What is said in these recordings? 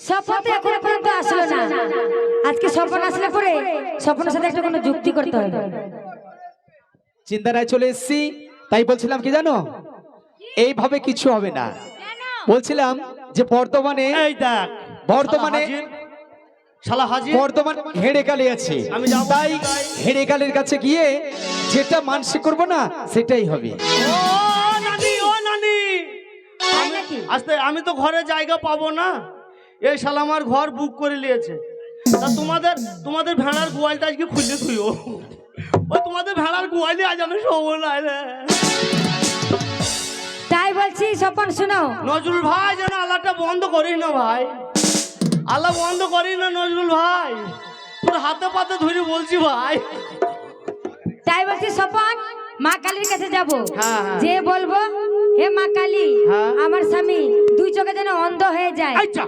স্বপন তো এখনো পর্যন্ত আসলো না। আজকে স্বপন আসলে পরে স্বপনের সাথে একটা কোনো যুক্তি করতে হবে। চিন্তায় চলে এসেছি, তাই বলছিলাম কি জানো, এইভাবে কিছু হবে না। বলছিলাম যে বর্তমানে এই দেখ বর্তমানে শালা হাজির বর্তমান হেড়ে কালি আছে, আমি যাবো। তাই হেড়ে কালির কাছে গিয়ে যেটা মানসিক করবো না সেটাই হবে। ও নানি, ও নানি, তাই নাকি? আস্তে, আমি তো ঘরে জায়গা পাবো না। এই শালা আমার ঘর বুক করে নিয়েছে। তা তোমাদের ভেড়ার গোয়ালটা আজকে খুলে থুইও। ওই তোমাদের ভেড়ার গোয়ালে আজ আমি শোবো না রে। তাই বলছি স্বপন শোনো, নজরুল ভাই যেন আল্লাহটা বন্ধ করিস না ভাই, আল্লাহ বন্ধ করিস না নজরুল ভাই, তোর হাতে পাতে ধরে বলছি ভাই। তাই বলছি স্বপন মা কালীর কাছে যাব, হ্যাঁ, হ্যাঁ। যে বলবো হে মা কালী, হ্যাঁ। আমার স্বামী দুই চোখে যেন অন্ধ হয়ে যায়, আচ্ছা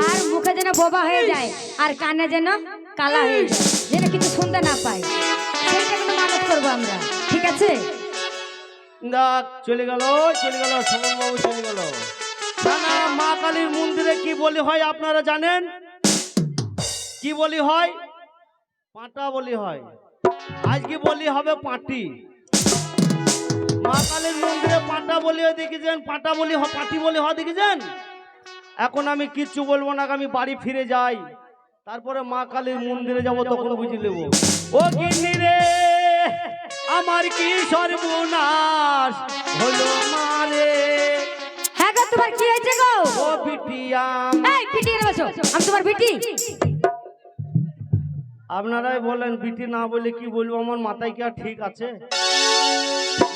আর মুখে যেন বোবা হয়ে যায়, আর কানে যেন কালা হয়ে যায়, যেন কিছু শুনতে না পায়। সেইটা কিন্তু মানত করবো আমরা, ঠিক আছে? দেখ চলে গেল সমন বাবু চলে গেল। না না, মা কালীর মন্দিরে কি বলি হয় আপনারা জানেন? কি বলি হয়? পাঁটা বলি হয়। আজকে বলি হবে পাঁটি। মা কালীর মন্দিরে পাঁটা বলি হয় দেখেছেন, পাঁটা বলি হয়, পাঁটি বলি হয় দেখেছেন। এখন আমি কিচ্ছু বলবো না, আমি বাড়ি ফিরে যাই, তারপরে মা কালীর মন্দিরে যাব, তখন বুঝে নেব। ও গিন্নি রে, আমার কি সর্বনাশ হলো মারে। হ্যাঁ গো, তোমার কি হয়েছে গো? ও বিটিয়া, এই বিটি এনে বসো, আমি তোমার বিটি। আপনারাই বলেন বিটি না বলে কি বলবো, আমার মাথায় কি আর ঠিক আছে?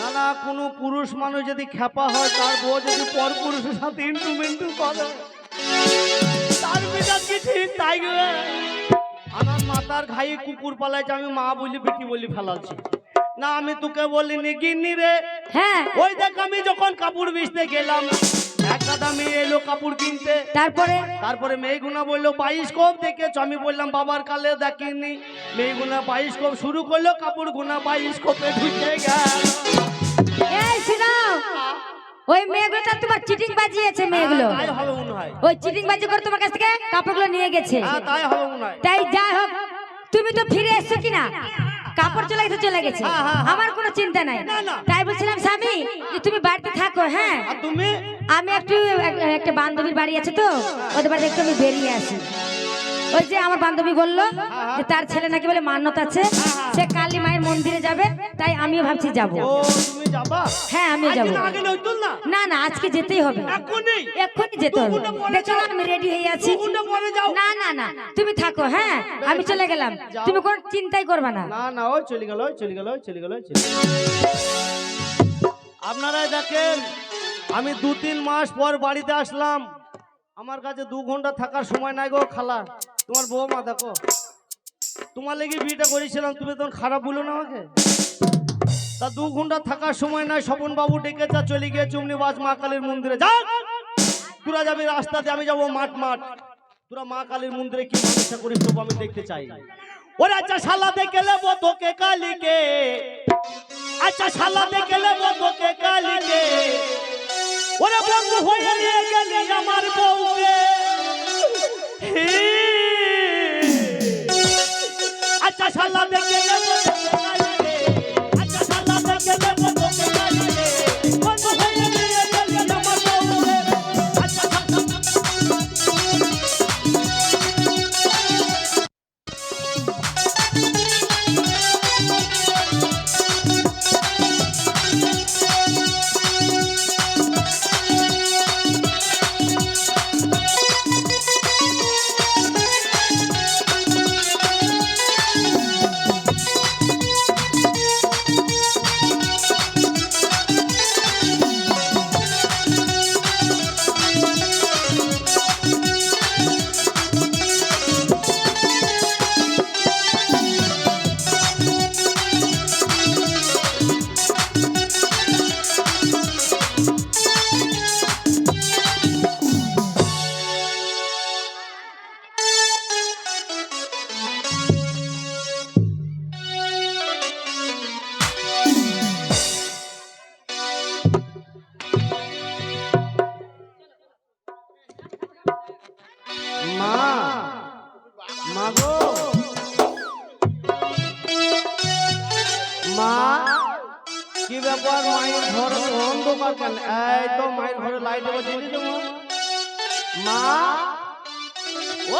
না না, কোনো পুরুষ মানুষ যদি খেপা হয়, তার বউ যদি পর পুরুষের সাথে ইন্টু মিন্টু করে, তার বিটা কি ঠিক? তাই গো, আমার মাথার ঘাই কুকুর পালাইছে, আমি মা বলি বিটি বলি ফেলাচ্ছি। না আমি তোকে বলিনি গিন্নি রে। হ্যাঁ, ওই দেখ আমি যখন কাপড় বেচতে গেলাম, এক দাদা মেয়ে এলো কাপড় কিনতে। তারপরে মেয়েগুনা বললো বায়োস্কোপ দেখেছো? আমি বললাম বাবার কালে দেখিনি। মেয়েগুনা বায়োস্কোপ শুরু করলো, কাপড় গুনা বায়োস্কোপে ঢুকে গেল। এই শোনো, ওই মেয়েগুলো তো তোমার চিটিং বাজিয়েছে, মেয়েগুলো তাই হবে মনে হয়। ওই চিটিং বাজি করে তোমার কাছ থেকে কাপড়গুলো নিয়ে গেছে। হ্যাঁ তাই হবে মনে হয়। তাই যাই হোক, তুমি তো ফিরে এসছো কিনা, কাপড় চলে গেছে, হ্যাঁ, হ্যাঁ। আমার কোনো চিন্তা নাই। না, না। তাই বলছিলাম স্বামী যে তুমি বাড়িতে থাকো। হ্যাঁ, আর তুমি? আমি একটা বান্ধবীর বাড়ি আছে তো, ওদের বাড়িতে একটু আমি বেরিয়ে আসি। ওই যে আমার বান্ধবী বললো যে তার ছেলে নাকি বলে মান্যত আছে, সে কালী মায়ের মন্দিরে যাবে, তাই আমিও ভাবছি যাব। ও তুমি যাবা? হ্যাঁ আমিও যাবো। আজকে না গেলে হইতো না? না না, আজকে যেতেই হবে, এখনই? এক্ষুনি যেতে হবে। 2 ঘন্টা পরে দেখো না, যাও। আমি রেডি হয়ে আছি। 2 ঘন্টা পরে যাও। না না না, তুমি থাকো। হ্যাঁ, আমি চলে গেলাম, যাও। তুমি কোনো চিন্তাই করবে না। না না, ওই চলে গেল। আপনারা দেখেন, আমি 2-3 মাস পর বাড়িতে আসলাম, আমার কাছে 2 ঘন্টা থাকার সময় নাই গো খালা। তোমার বৌমা দেখো, তোমার লেগে বিয়েটা করেছিলাম, তুমি তখন খারাপ বলো না আমাকে। তা 2 ঘন্টা থাকার সময় নাই, স্বপন বাবু ডেকেছে, চলে গিয়ে চুমনিবাজ মা কালীর মন্দিরে। যা, তোরা যাবি রাস্তাতে, আমি যাবো মাঠ। তোরা মা কালীর মন্দিরে কি মানুষটা করিস তবু আমি দেখতে চাই। ওরে আচ্ছা শালা দেখে লেবো তোকে কালীকে, আচ্ছা শালা দেখে লেবো তোকে কালীকে, ওরে বন্ধু হয়ে নিয়ে গেলি আমার বউকে। আচ্ছা শালা দেখে লেবো তোকে কালীকে, আচ্ছা শালা দেখে লেবো তোকে কালীকে, বন্ধু হয়ে নিয়ে গেলি আমার বউকে। আচ্ছা মা, মা গো, মা, কি ব্যাপার মায়ের ঘরে তো অন্ধকার কেন? এই তো মায়ের ঘরে লাইট এবার জ্বলি তো মা,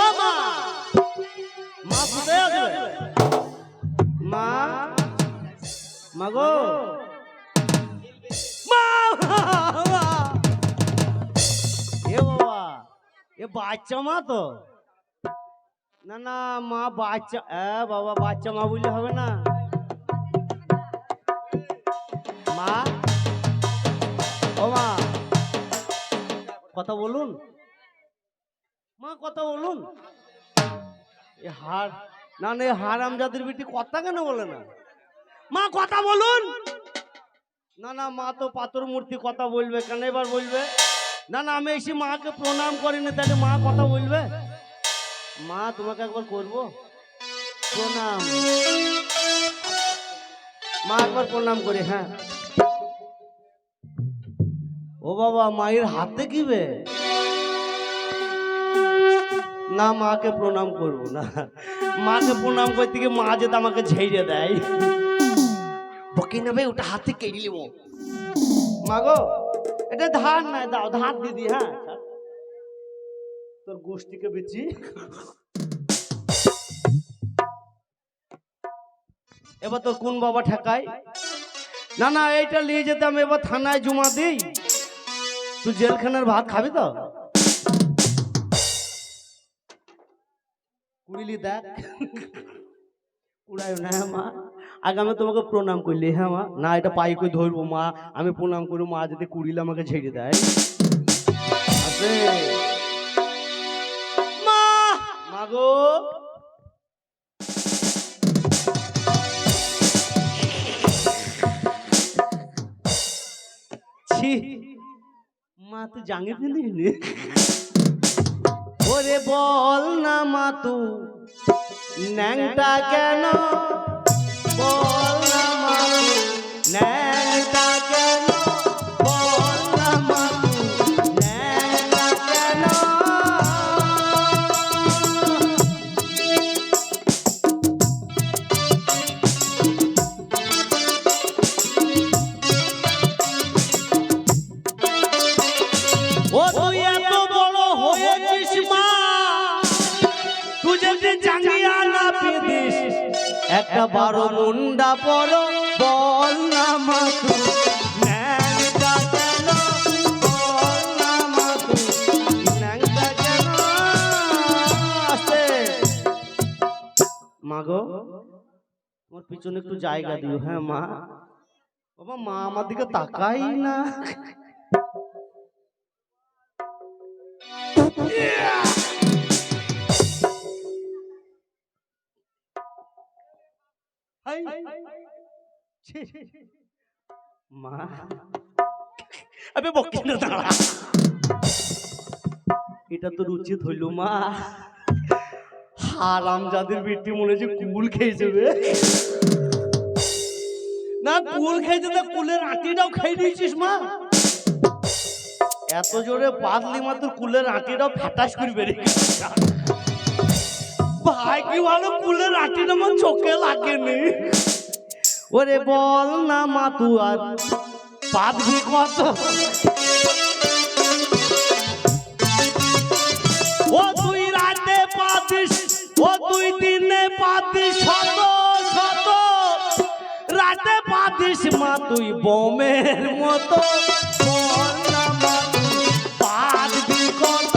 ও মা, মা কোথায় আছে? মা, মা গো, মা, এ বাবা, এ বাচ্চা মা তো? না না মা বাচ্চা, বাবা বাচ্চা মা বললে হবে না। মা, ও মা, কথা বলুন মা, কথা বলুন। এ হার, না না হারাম জাতির বেটি কথা কেন বলে না? মা কথা বলুন। না না মা তো পাথর মূর্তি, কথা বলবে কেন? এবার বলবে। না না আমি এসে মাকে প্রণাম করিনি, তাহলে মা কথা বলবে? মা তোমাকে একবার করবো প্রণাম, মা একবার প্রণাম করি। হ্যাঁ ও বাবা, মায়ের হাতে কি বে? না মাকে প্রণাম করবো না, মাকে প্রণাম করতে গিয়ে মা যেতে আমাকে ঝেড়ে দেয়। বকে নেবে ওটা হাতে কেড়ে নিব। মা গো, এটা ধার নাই, দাও ধার দিদি। হ্যাঁ তোর গোষ্ঠীকে বেচি। এবার তোর কোন বাবা ঠেকায়? না না এইটা নিয়ে যেতে আমি এবার থানায় জমা দিই। তুই জেলখানার ভাত খাবি তো? কুড়িলি দেখ, কুড়াই না মা। আগে আমি তোমাকে প্রণাম করলি। হ্যাঁ মা, না এটা পাই করে ধরবো মা, আমি প্রণাম করবো। মা যদি কুড়িলে আমাকে ঝেড়ে দেয়। আছে মা, মা গো, ছি মা, তুই জাঙ্গে ফেলিনি? ওরে বল না মা, তু ন্যাংটা কেন? বল না মা, তু ন্যাংটা কেন? বল না মা, তু ন্যাংটা কেন? ও তুই এত বড় হয়েছিস মা, তুই যদি জাঙ্গিয়া না পেদিস, একটা 12 মুন্ডা পরো। বল না মা, তুই ন্যাংটা কেন? বল না মা, তুই ন্যাংটা কেন? আস্তে মা গো, তোমার পিছনে একটু জায়গা দিও। হ্যাঁ মা। বাবা মা আমার দিকে তাকাই না। মা আবে বকি না, দাঁড়া। এটা তো উচিত হইল মা। হারাম যাদের বেটি মনে হচ্ছে কুল খেয়ে যাবে। না কুল খেয়েছে না, কুলের আটিটাও খেয়ে দিয়েছিস মা। এত জোরে পাতলি মা, তোর কুলের আটিটাও ফাটাস করে বেরিয়ে গেছে। ভাই কি ভালো, কুলের আটিটা আমার চোখে লাগেনি। ওরে বল না মা, তুই আর পাতবি কত? ও তুই রাতে পাতিস, ও তুই দিনে পাতিস, শত শত রাতে পাতিস মা, তুই বোমের মতো। বল না মা, তুই পাতবি কত?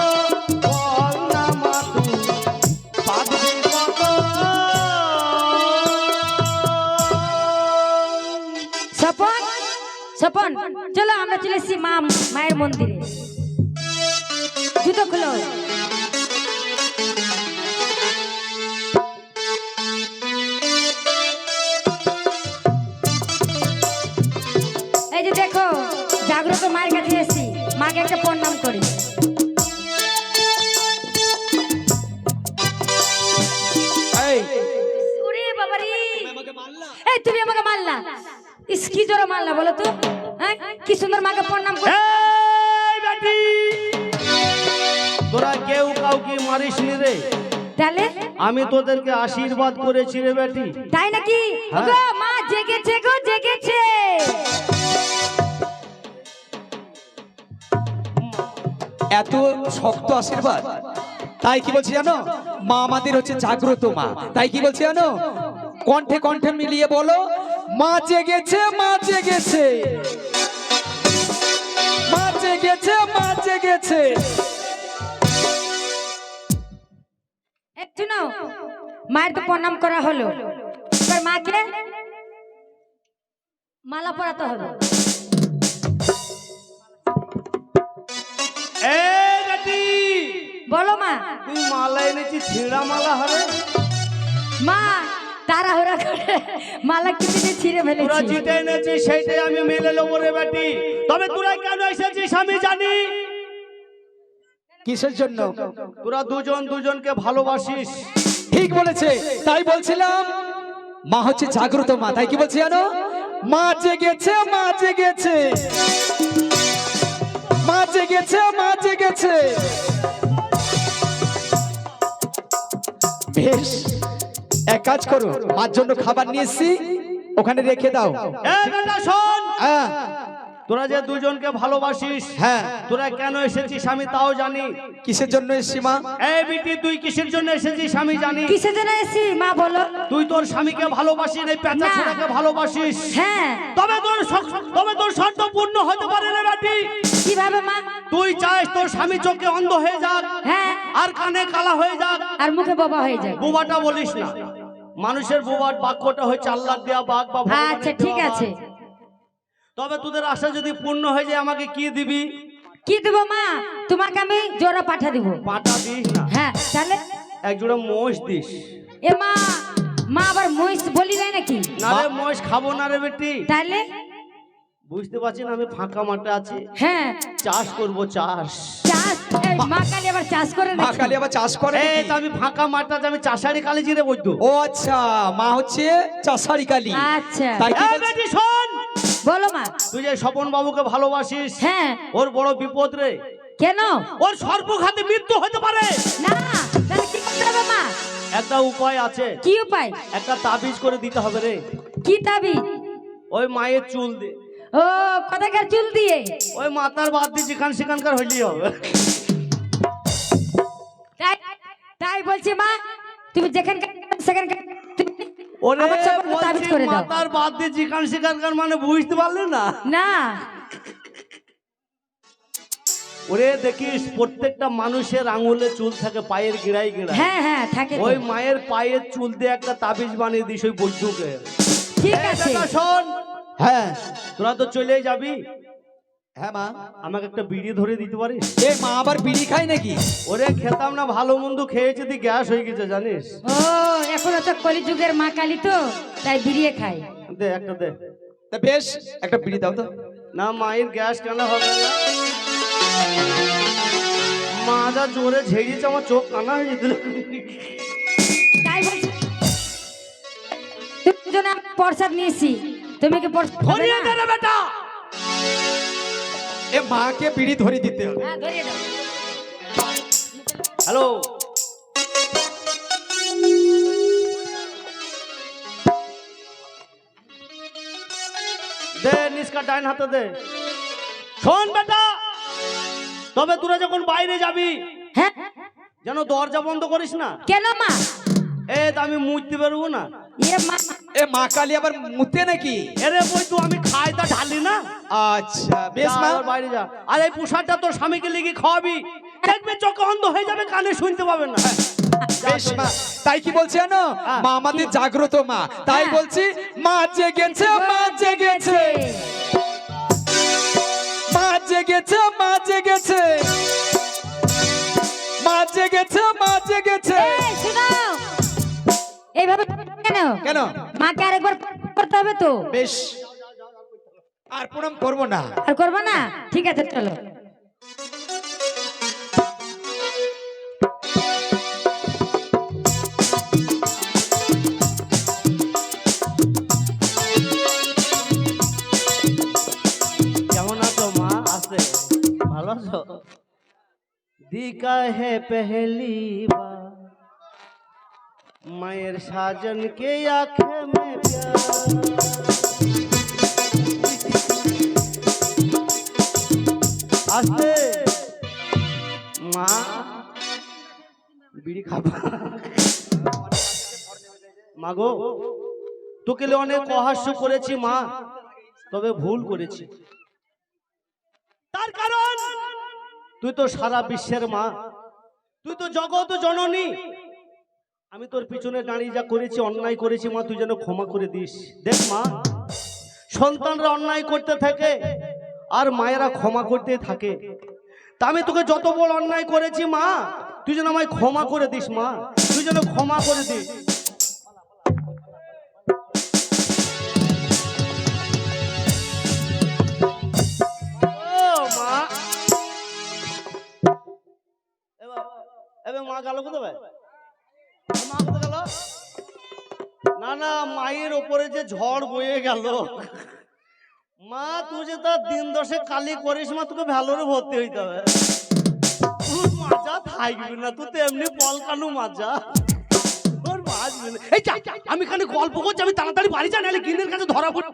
বল না মা, তুই পাতবি কত? স্বপন, স্বপন চলো আমরা চলে এসেছি মায়ের মন্দিরে। জুতো খুলো। এই যে দেখো, জাগ্রত মায়ের কাছে এসেছি, মাকে একটা প্রণাম করি। ওরে বাবারে, এই তুমি আমাকে মারলা? ইস কি জোরে মারলা বলো তো? হ্যাঁ কি সুন্দর মাকে প্রণাম করি। তোরা কেউ কাউকে মারিসনি রে, তাহলে আমি তোদেরকে আশীর্বাদ করেছি রে বেটি। তাই নাকি? হ্যাঁ। ওগো মা জেগেছে গো জেগেছে। এত শক্ত আশীর্বাদ। তাই কি বলছি জানো, মা আমাদের হচ্ছে জাগ্রত মা। তাই কি বলছি জানো, কণ্ঠে কণ্ঠে মিলিয়ে বলো, মা জেগেছে মা জেগেছে, মা জেগেছে মা জেগেছে। শুনো, মায়ের তো প্রণাম করা হলো, এবার মাকে মালা পরাতে হবে। এ বেটি, বলো মা। তুই মালা এনেছি, ছিঁড়া মালা হবে। মা তাড়াহুড়া করে মালা কেটে ছিঁড়ে তোরা ফেলেছি। যেটা এনেছিস সেইটাই আমি মেনে নেবো রে বেটি। তবে তোরা কেন এসেছিস আমি জানি। কিসের জন্য? তোরা দুজন দুজনকে ভালোবাসিস। ঠিক বলেছে, তাই বলছিলাম মা হচ্ছে জাগ্রত মা। তাই কি বলছি জানো, মা জেগেছে মা জেগেছে, মা জেগেছে মা জেগেছে। বেশ, এক কাজ করো, মার জন্য খাবার নিয়ে এসছি, ওখানে রেখে দাও। এ বেটা শোন, হ্যাঁ তোরা যে দুজনকে ভালোবাসিস, হ্যাঁ, তোরা কেন এসেছিস আমি তাও জানি। কিসের জন্য এসছি মা? এই বিটি, তুই কিসের জন্য এসেছিস আমি জানি। কিসের জন্য এসেছি মা বলো? তুই তোর স্বামীকে ভালোবাসিস, এই পেঁচা না। ছোড়াকে ভালোবাসিস। হ্যাঁ। তবে তোর শর্ত পূর্ণ হতে পারে না বেটি। কিভাবে মা? তুই চাস তোর স্বামী চোখে অন্ধ হয়ে যাক, হ্যাঁ, আর কানে কালা হয়ে যাক, আর মুখে বাবা হয়ে যায়। বুবাটা বলিস না। মানুষের বুবার বাক্যটা হচ্ছে আল্লাহর দেয়া বাঘ বা ভগবানের আচ্ছা দেয়া ঠিক বাঘ। আছে। তবে তোদের আশা যদি পূর্ণ হয়ে যায় আমাকে কি দিবি? কি দেবো মা? তোমাকে আমি জোড়া পাঠা দিব। পাটা দিস না, হ্যাঁ তাহলে? এক জোড়া মোষ দিস। এ মা, মা আবার মহিষ বলি যায় নাকি? না রে, মোষ খাবো না রে বেটি। তাহলে? বুঝতে পারছি না, আমি ফাঁকা মাঠে আছি, হ্যাঁ চাষ করবো চাষ। চাষ? এই মা কালী আবার চাষ করে মা নাকি? কালী আবার চাষ করে এই নাকি? তো আমি ফাঁকা মাঠে আছি, আমি চাষারি কালিজি রে বৈদ্য। ও আচ্ছা, মা হচ্ছে চাষারি কালী। আচ্ছা তাই কি এই বলছি? বেটি শোন, বলো মা। তুই যে স্বপন বাবুকে ভালোবাসিস, হ্যাঁ। ওর বড় বিপদ রে। কেন? ওর সর্বঘাতে মৃত্যু হতে পারে। না, তাহলে কি করতে হবে মা? একটা উপায় আছে, কি উপায়? একটা তাবিজ করে দিতে হবে রে। কি তাবিজ? ওই মায়ের চুল দে, ও কথাকার চুল দিয়ে? ওই মাথার বাদ দিয়ে যেখান সেখানকার হইলেই হবে। তাই তাই বলছি মা, তুমি যেখানকার সেখানকার ওরে আমার সব তাবিজ বলছি করে দাও। মাথার বাদ দিয়ে যেখান সেখানকার মানে বুঝতে পারলে না? না। ওরে দেখিস প্রত্যেকটা মানুষের আঙুলে চুল থাকে, পায়ের গিড়াই গিড়াই। হ্যাঁ হ্যাঁ থাকে তো। ওই মায়ের পায়ের চুল দিয়ে একটা তাবিজ বানিয়ে দিস ওই বৈদ্যুকে। ঠিক এই আছে। বেটা শোন, হ্যাঁ তোরা তো চলেই যাবি, হ্যাঁ মা। আমাকে একটা বিড়ি ধরে দিতে পারিস? এ মা আবার বিড়ি খায় নাকি? ওরে খেতাম না, ভালো মন্দ খেয়েছে দি গ্যাস হয়ে গেছে জানিস। ও এখন তো কলিযুগের মা কালী তো, তাই বিড়িয়ে খাই। দে একটা দে। তা বেশ, একটা বিড়ি দাও তো। না, মায়ের গ্যাস কেন হবে না? মা যা জোরে ঝেড়িয়েছে আমার চোখ কানা হয়ে যেত। তাই বলছি, তুমি জন্য আমি প্রসাদ নিয়েছি, তুমি কি প্রসাদ খাবে ধরিয়ে না? দে রে বেটা। এ মাকে বিড়ি ধরে দিতে হবে। হ্যাঁ ধরিয়ে দাও। হ্যালো, দে নিষ্কা ডাইন হাতে দে। শোন বেটা, তবে তোরা যখন বাইরে যাবি হ্যাঁ যেন দরজা বন্ধ করিস না। কেন মা? এ তা আমি মুছতে পারবো না। এ মা, এ মা কালী আবার মুতে নাকি? এরে বই তো আমি খাই তা ঢালি না। আচ্ছা বেশ যা, মা। এবার বাইরে যা। আর এই পোশাকটা তোর স্বামীকে লিখে খাওয়াবি, দেখবে চোখে অন্ধ হয়ে যাবে, কানে শুনতে পাবে না। বেশ মা, তাই কি বলছি জানো, হ্যাঁ। মা আমাদের জাগ্রত মা। তাই হ্যাঁ। বলছি, মা জেগেছে মা জেগেছে, মা জেগেছে মা জেগেছে, মা জেগেছে মা জেগেছে। এই শোনো, এইভাবে কেন? কেন? মাকে আরেকবার করতে হবে তো। বেশ, আর প্রণাম করবো না। আর করবো না? ঠিক আছে চলো। কেমন আছো মা? আছে ভালো আছো? দি लिखा है पहली बार मायर साजन के आंखें में प्यार आस्ते माँ बीड़ी खाबा মাগো তোকে অনেক অহাস্য করেছি মা তবে ভুল করেছি তার কারণ তুই তো সারা বিশ্বের মা তুই তো জগৎ জননী আমি তোর পিছনে দাঁড়িয়ে যা করেছি অন্যায় করেছি মা তুই যেন ক্ষমা করে দিস দেখ মা সন্তানরা অন্যায় করতে থাকে আর মায়েরা ক্ষমা করতে থাকে তা আমি তোকে যত বড় অন্যায় করেছি মা তুই যেন আমায় ক্ষমা করে দিস মা তুই যেন ক্ষমা করে দিস মা গেল কোথায় মা কোথায় গেল না না মায়ের ওপরে যে ঝড় বয়ে গেল মা তুই যে তার দিন দশে কালি করিস মা তোকে ভ্যালোরে ভর্তি হইতে হবে মাজা থাকবি না তুই তো এমনি বল কানু মাজা তোর মাছ এই আমি এখানে গল্প করছি আমি তাড়াতাড়ি বাড়ি যাই নাহলে গিন্নের কাছে ধরা পড়ে